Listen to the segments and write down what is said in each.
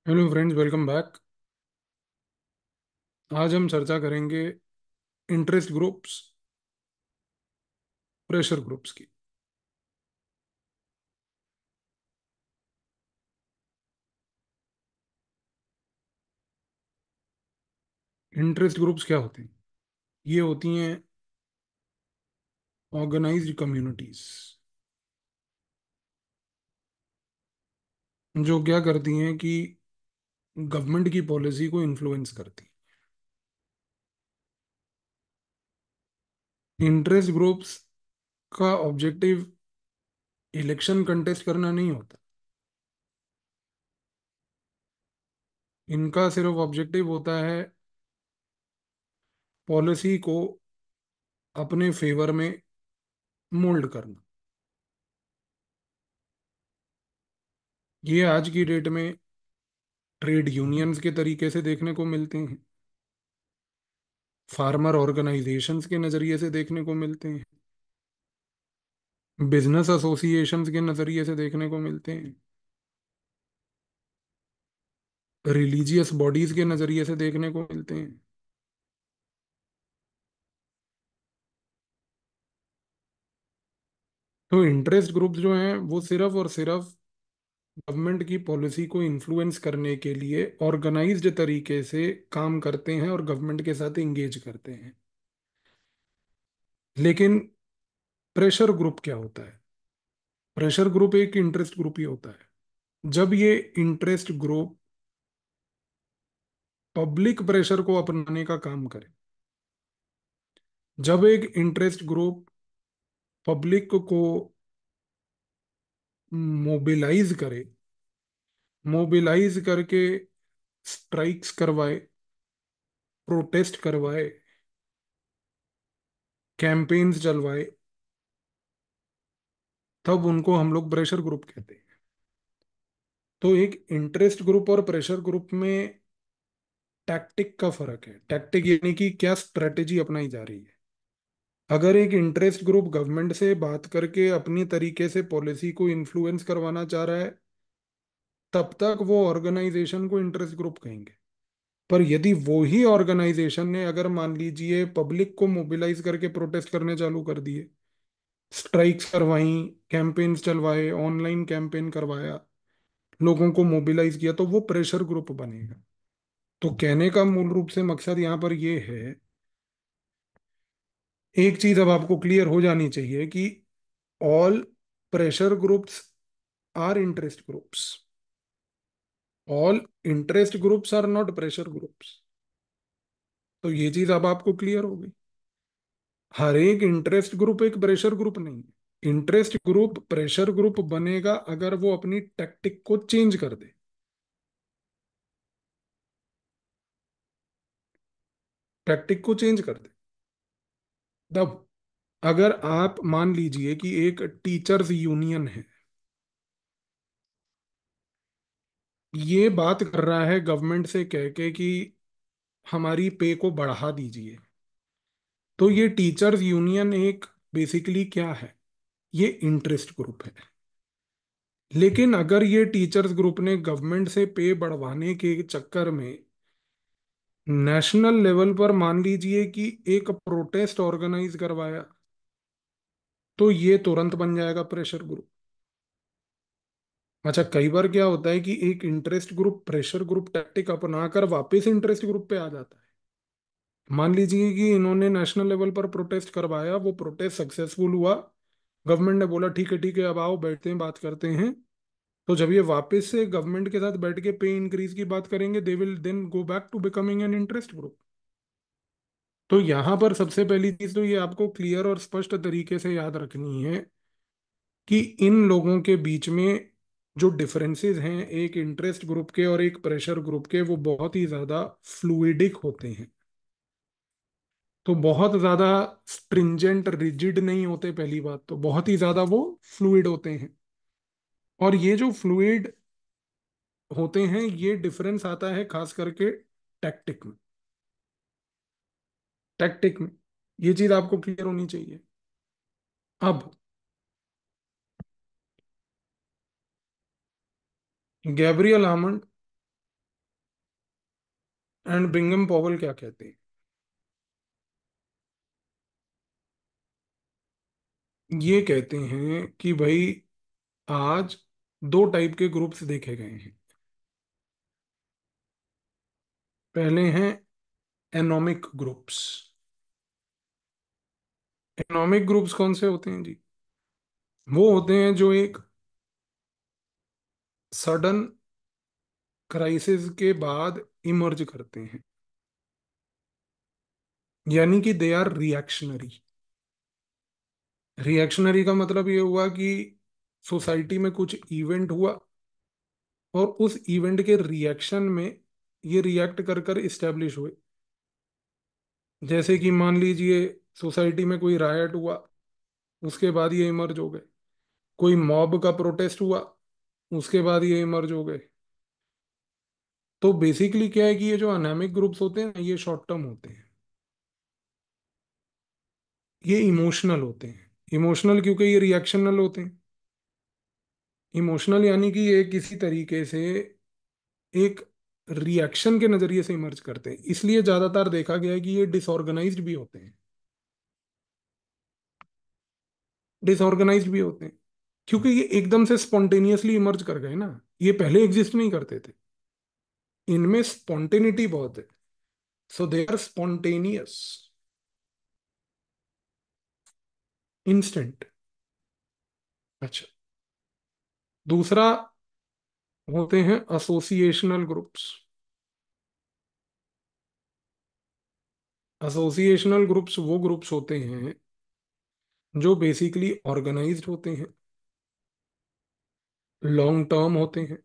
Hello friends, welcome back. आज हम चर्चा करेंगे इंटरेस्ट ग्रुप्स, प्रेशर ग्रुप्स की। इंटरेस्ट ग्रुप्स क्या होते हैं? ये होती हैं ऑर्गेनाइज्ड कम्युनिटीज, जो क्या करती हैं कि गवर्नमेंट की पॉलिसी को इन्फ्लुएंस करती हैं। इंटरेस्ट ग्रुप्स का ऑब्जेक्टिव इलेक्शन कंटेस्ट करना नहीं होता। इनका सिर्फ ऑब्जेक्टिव होता है पॉलिसी को अपने फेवर में मोल्ड करना। ये आज की डेट में ट्रेड यूनियंस के तरीके से देखने को मिलते हैं, फार्मर ऑर्गेनाइजेशंस के नजरिए से देखने को मिलते हैं, बिजनेस एसोसिएशंस के नजरिए से देखने को मिलते हैं, रिलीजियस बॉडीज के नजरिए से देखने को मिलते हैं। तो इंटरेस्ट ग्रुप्स जो हैं वो सिर्फ और सिर्फ गवर्नमेंट की पॉलिसी को इन्फ्लुएंस करने के लिए ऑर्गेनाइज्ड तरीके से काम करते हैं और गवर्नमेंट के साथ इंगेज करते हैं। लेकिन प्रेशर ग्रुप क्या होता है? प्रेशर ग्रुप एक इंटरेस्ट ग्रुप ही होता है। जब ये इंटरेस्ट ग्रुप पब्लिक प्रेशर को अपनाने का काम करे, जब एक इंटरेस्ट ग्रुप पब्लिक को मोबिलाइज करे, मोबिलाइज करके स्ट्राइक्स करवाए, प्रोटेस्ट करवाए, कैंपेन्स चलवाए, तब उनको हम लोग प्रेशर ग्रुप कहते हैं। तो एक इंटरेस्ट ग्रुप और प्रेशर ग्रुप में टैक्टिक का फर्क है। टैक्टिक यानी कि क्या स्ट्रेटेजी अपनाई जा रही है। अगर एक इंटरेस्ट ग्रुप गवर्नमेंट से बात करके अपनी तरीके से पॉलिसी को इन्फ्लुएंस करवाना चाह रहा है, तब तक वो ऑर्गेनाइजेशन को इंटरेस्ट ग्रुप कहेंगे। पर यदि वो ही ऑर्गेनाइजेशन ने अगर मान लीजिए पब्लिक को मोबिलाइज करके प्रोटेस्ट करने चालू कर दिए, स्ट्राइक्स करवाई, कैंपेन्स चलवाए, ऑनलाइन कैंपेन करवाया, लोगों को मोबिलाइज किया, तो वो प्रेशर ग्रुप बनेगा। तो कहने का मूल रूप से मकसद यहाँ पर ये है, एक चीज अब आपको क्लियर हो जानी चाहिए कि all pressure groups are interest groups, all interest groups are not pressure groups. तो ये चीज अब आपको क्लियर हो गई। हर एक इंटरेस्ट ग्रुप एक प्रेशर ग्रुप नहीं है। इंटरेस्ट ग्रुप प्रेशर ग्रुप बनेगा अगर वो अपनी टैक्टिक को चेंज कर दे। टैक्टिक को चेंज कर दे तब, अगर आप मान लीजिए कि एक टीचर्स यूनियन है, ये बात कर रहा है गवर्नमेंट से कह के कि हमारी पे को बढ़ा दीजिए, तो ये टीचर्स यूनियन एक बेसिकली क्या है? ये इंटरेस्ट ग्रुप है। लेकिन अगर ये टीचर्स ग्रुप ने गवर्नमेंट से पे बढ़वाने के चक्कर में नेशनल लेवल पर मान लीजिए कि एक प्रोटेस्ट ऑर्गेनाइज करवाया, तो ये तुरंत बन जाएगा प्रेशर ग्रुप। अच्छा, कई बार क्या होता है कि एक interest group pressure group tactic अपनाकर वापस इंटरेस्ट ग्रुप पे आ जाता है। मान लीजिए कि इन्होंने नेशनल लेवल पर प्रोटेस्ट करवाया, वो प्रोटेस्ट सक्सेसफुल हुआ, गवर्नमेंट ने बोला ठीक है अब आओ बैठते हैं बात करते हैं। तो जब ये वापस से गवर्नमेंट के साथ बैठ के पे इंक्रीज की बात करेंगे, they will then go back to becoming an interest group. तो यहां पर सबसे पहली चीज तो ये आपको क्लियर और स्पष्ट तरीके से याद रखनी है कि इन लोगों के बीच में जो डिफरेंसेस हैं एक इंटरेस्ट ग्रुप के और एक प्रेशर ग्रुप के, वो बहुत ही ज्यादा फ्लूइडिक होते हैं। तो बहुत ज्यादा स्ट्रिंजेंट रिजिड नहीं होते। पहली बात तो बहुत ही ज्यादा वो फ्लूइड होते हैं। और ये जो फ्लूइड होते हैं, ये डिफरेंस आता है खास करके टैक्टिक में। टैक्टिक में ये चीज आपको क्लियर होनी चाहिए। अब गैब्रियल आमंड एंड ब्रिंगम पॉवेल क्या कहते हैं? ये कहते हैं कि भाई आज दो टाइप के ग्रुप्स देखे गए हैं। पहले हैं एनोमिक ग्रुप्स। एनोमिक ग्रुप्स कौन से होते हैं जी? वो होते हैं जो एक सडन क्राइसिस के बाद इमर्ज करते हैं, यानी कि दे आर रिएक्शनरी। रिएक्शनरी का मतलब ये हुआ कि सोसाइटी में कुछ इवेंट हुआ और उस इवेंट के रिएक्शन में ये रिएक्ट कर कर इस्टेब्लिश हुए। जैसे कि मान लीजिए सोसाइटी में कोई रायट हुआ, उसके बाद ये इमर्ज हो गए। कोई मॉब का प्रोटेस्ट हुआ, उसके बाद ये इमर्ज हो गए। तो बेसिकली क्या है कि ये जो अनामिक ग्रुप्स होते हैं ये शॉर्ट टर्म होते हैं। ये इमोशनल होते हैं। इमोशनल क्योंकि ये रिएक्शनल होते हैं। इमोशनल यानी कि ये किसी तरीके से एक रिएक्शन के नजरिए से इमर्ज करते हैं, इसलिए ज्यादातर देखा गया है कि ये डिसऑर्गेनाइज्ड भी होते हैं। डिसऑर्गेनाइज्ड भी होते हैं क्योंकि ये एकदम से स्पॉन्टेनियसली इमर्ज कर गए ना। ये पहले एग्जिस्ट नहीं करते थे। इनमें स्पॉन्टेनिटी बहुत है, सो दे आर स्पॉन्टेनियस, इंस्टेंट। अच्छा, दूसरा होते हैं एसोसिएशनल ग्रुप्स। एसोसिएशनल ग्रुप्स वो ग्रुप्स होते हैं जो बेसिकली ऑर्गेनाइज्ड होते हैं, लॉन्ग टर्म होते हैं,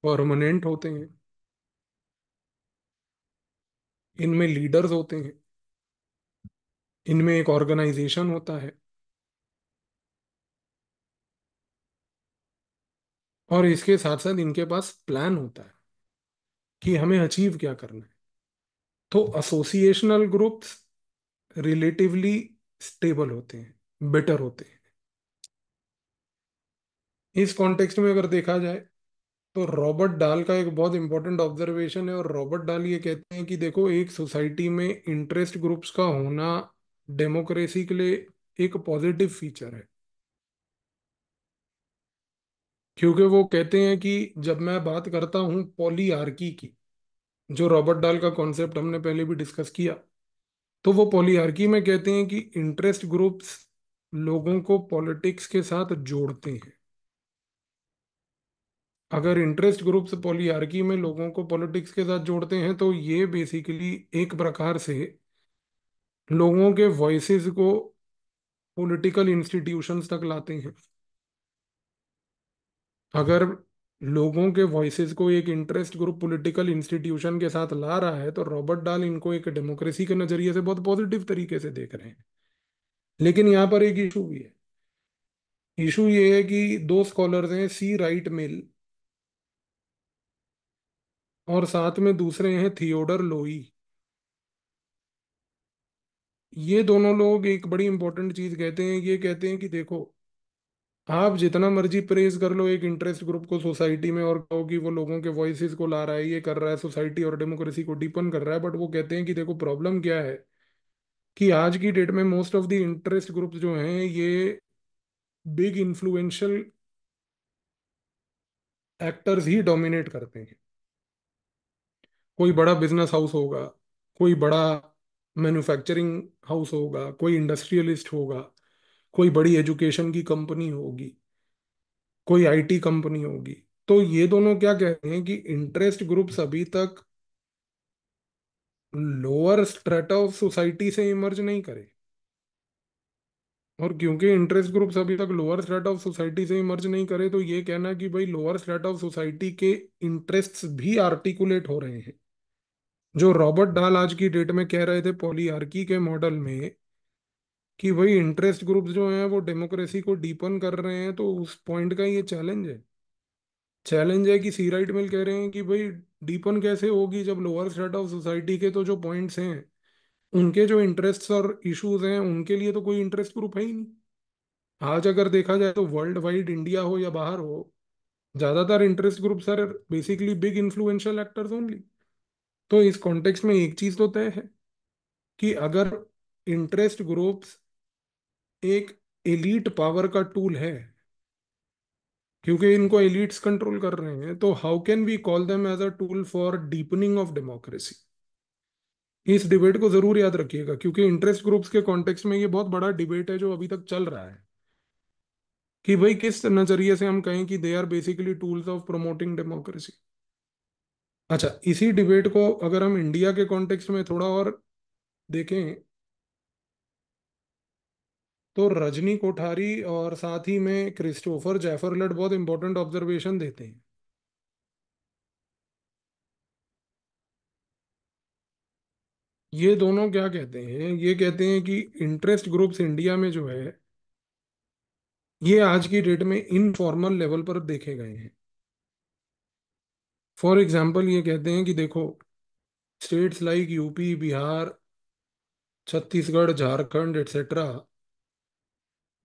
परमानेंट होते हैं। इनमें लीडर्स होते हैं, इनमें एक ऑर्गेनाइजेशन होता है, और इसके साथ साथ इनके पास प्लान होता है कि हमें अचीव क्या करना है। तो एसोसिएशनल ग्रुप्स रिलेटिवली स्टेबल होते हैं, बेटर होते हैं। इस कॉन्टेक्स्ट में अगर देखा जाए तो रॉबर्ट डाल का एक बहुत इंपॉर्टेंट ऑब्जर्वेशन है, और रॉबर्ट डाल ये कहते हैं कि देखो एक सोसाइटी में इंटरेस्ट ग्रुप्स का होना डेमोक्रेसी के लिए एक पॉजिटिव फीचर है। क्योंकि वो कहते हैं कि जब मैं बात करता हूँ पॉलीआर्की की, जो रॉबर्ट डाल का कॉन्सेप्ट हमने पहले भी डिस्कस किया, तो वो पॉलीआर्की में कहते हैं कि इंटरेस्ट ग्रुप्स लोगों को पॉलिटिक्स के साथ जोड़ते हैं। अगर इंटरेस्ट ग्रुप्स पॉलीआर्की में लोगों को पॉलिटिक्स के साथ जोड़ते हैं तो ये बेसिकली एक प्रकार से लोगों के वॉइसेस को पॉलिटिकल इंस्टीट्यूशंस तक लाते हैं। अगर लोगों के वॉइसेस को एक इंटरेस्ट ग्रुप पॉलिटिकल इंस्टीट्यूशन के साथ ला रहा है तो रॉबर्ट डाल इनको एक डेमोक्रेसी के नजरिए से बहुत पॉजिटिव तरीके से देख रहे हैं। लेकिन यहाँ पर एक इशू भी है। इशू ये है कि दो स्कॉलर्स हैं, सी राइट मिल और साथ में दूसरे हैं थियोडर लोई। ये दोनों लोग एक बड़ी इंपॉर्टेंट चीज कहते हैं। ये कहते हैं कि देखो, आप जितना मर्जी प्रेज कर लो एक इंटरेस्ट ग्रुप को सोसाइटी में और कहो कि वो लोगों के वॉइसेस को ला रहा है, ये कर रहा है, सोसाइटी और डेमोक्रेसी को डीपन कर रहा है, बट वो कहते हैं कि देखो प्रॉब्लम क्या है कि आज की डेट में most of the interest group जो हैं ये बिग इन्फ्लुएंशियल एक्टर्स ही डोमिनेट करते हैं। कोई बड़ा बिजनेस हाउस होगा, कोई बड़ा मैन्युफैक्चरिंग हाउस होगा, कोई इंडस्ट्रियलिस्ट होगा, कोई बड़ी एजुकेशन की कंपनी होगी, कोई आईटी कंपनी होगी। तो ये दोनों क्या कहते हैं कि इंटरेस्ट ग्रुप्स अभी तक लोअर स्ट्रेटा ऑफ सोसाइटी से इमर्ज नहीं करे। और क्योंकि इंटरेस्ट ग्रुप्स अभी तक लोअर स्ट्रेटा ऑफ सोसाइटी से इमर्ज नहीं करे तो ये कहना कि भाई लोअर स्ट्रेटा ऑफ सोसाइटी के इंटरेस्ट्स भी आर्टिकुलेट हो रहे हैं। जो रॉबर्ट डाल आज की डेट में कह रहे थे पॉलीआर्की के मॉडल में कि भाई इंटरेस्ट ग्रुप्स जो हैं वो डेमोक्रेसी को डीपन कर रहे हैं, तो उस पॉइंट का ये चैलेंज है। चैलेंज है कि सी राइट मिल कह रहे हैं कि भाई डीपन कैसे होगी जब लोअर स्ट्रेटा ऑफ सोसाइटी के तो जो पॉइंट्स हैं, उनके जो इंटरेस्ट्स और इश्यूज हैं उनके लिए तो कोई इंटरेस्ट ग्रुप है ही नहीं। आज अगर देखा जाए तो वर्ल्ड वाइड, इंडिया हो या बाहर हो, ज्यादातर interest groups are basically big influential actors only. तो इस कॉन्टेक्स्ट में एक चीज तो तय है कि अगर इंटरेस्ट ग्रुप्स एक एलीट पावर का टूल है, क्योंकि इनको एलिट्स कंट्रोल कर रहे हैं, तो how can we call them as a tool for deepening of democracy. इस डिबेट को जरूर याद रखिएगा, क्योंकि इंटरेस्ट ग्रुप्स के कॉन्टेक्स्ट में ये बहुत बड़ा डिबेट है जो अभी तक चल रहा है कि भाई किस नजरिए से हम कहें कि they are basically tools of promoting democracy. अच्छा, इसी डिबेट को अगर हम इंडिया के कॉन्टेक्स्ट में थोड़ा और देखें, तो रजनी कोठारी और साथ ही में क्रिस्टोफर जैफरलट बहुत इंपॉर्टेंट ऑब्जर्वेशन देते हैं। ये दोनों क्या कहते हैं, ये कहते हैं कि इंटरेस्ट ग्रुप्स इंडिया में जो है, ये आज की डेट में इनफॉर्मल लेवल पर देखे गए हैं। फॉर एग्जाम्पल ये कहते हैं कि देखो, states like UP, Bihar, Chhattisgarh, Jharkhand etcetera,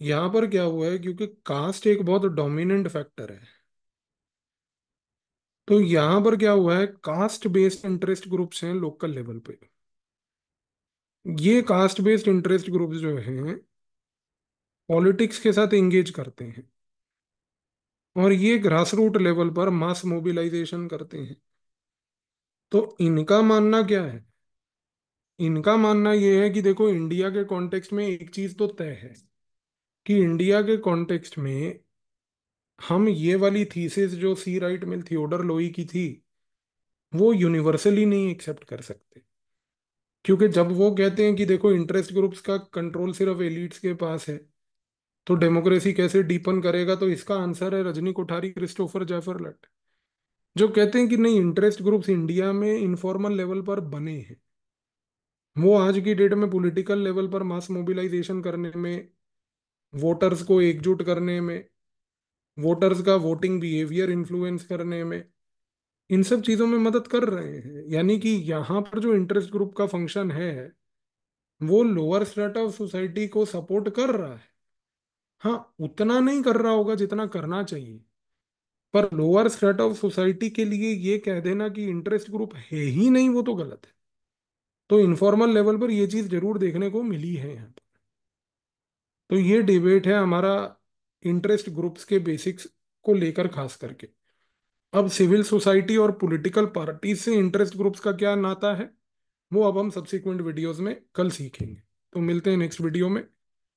यहाँ पर क्या हुआ है, क्योंकि कास्ट एक बहुत डोमिनेंट फैक्टर है, तो यहाँ पर क्या हुआ है, कास्ट बेस्ड इंटरेस्ट ग्रुप्स हैं लोकल लेवल पे। ये कास्ट बेस्ड इंटरेस्ट ग्रुप्स जो हैं पॉलिटिक्स के साथ एंगेज करते हैं, और ये ग्रास रूट लेवल पर मास मोबिलाइजेशन करते हैं। तो इनका मानना क्या है, इनका मानना ये है कि देखो, इंडिया के कॉन्टेक्स्ट में एक चीज तो तय है कि इंडिया के कॉन्टेक्स्ट में हम ये वाली थीसिस जो सी राइट मिल थियोडर लोई की थी, वो यूनिवर्सली नहीं एक्सेप्ट कर सकते। क्योंकि जब वो कहते हैं कि देखो, इंटरेस्ट ग्रुप्स का कंट्रोल सिर्फ एलिट्स के पास है, तो डेमोक्रेसी कैसे डीपन करेगा, तो इसका आंसर है रजनी कोठारी, क्रिस्टोफर जैफरलट, जो कहते हैं कि नहीं, इंटरेस्ट ग्रुप्स इंडिया में इनफॉर्मल लेवल पर बने हैं। वो आज की डेट में पॉलिटिकल लेवल पर मास मोबिलाइजेशन करने में, वोटर्स को एकजुट करने में, वोटर्स का वोटिंग बिहेवियर इन्फ्लुएंस करने में, इन सब चीजों में मदद कर रहे हैं। यानी कि यहाँ पर जो इंटरेस्ट ग्रुप का फंक्शन है, वो लोअर स्ट्रेटा ऑफ सोसाइटी को सपोर्ट कर रहा है। हाँ, उतना नहीं कर रहा होगा जितना करना चाहिए, पर लोअर स्ट्रेटा ऑफ सोसाइटी के लिए ये कह देना कि इंटरेस्ट ग्रुप है ही नहीं, वो तो गलत है। तो इनफॉर्मल लेवल पर ये चीज जरूर देखने को मिली है यहाँ पर। तो ये डिबेट है हमारा इंटरेस्ट ग्रुप्स के बेसिक्स को लेकर खास करके। अब सिविल सोसाइटी और पॉलिटिकल पार्टीज से इंटरेस्ट ग्रुप्स का क्या नाता है, वो अब हम सब्सिक्वेंट वीडियोस में कल सीखेंगे। तो मिलते हैं नेक्स्ट वीडियो में,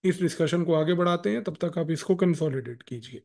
इस डिस्कशन को आगे बढ़ाते हैं, तब तक आप इसको कंसोलिडेट कीजिए।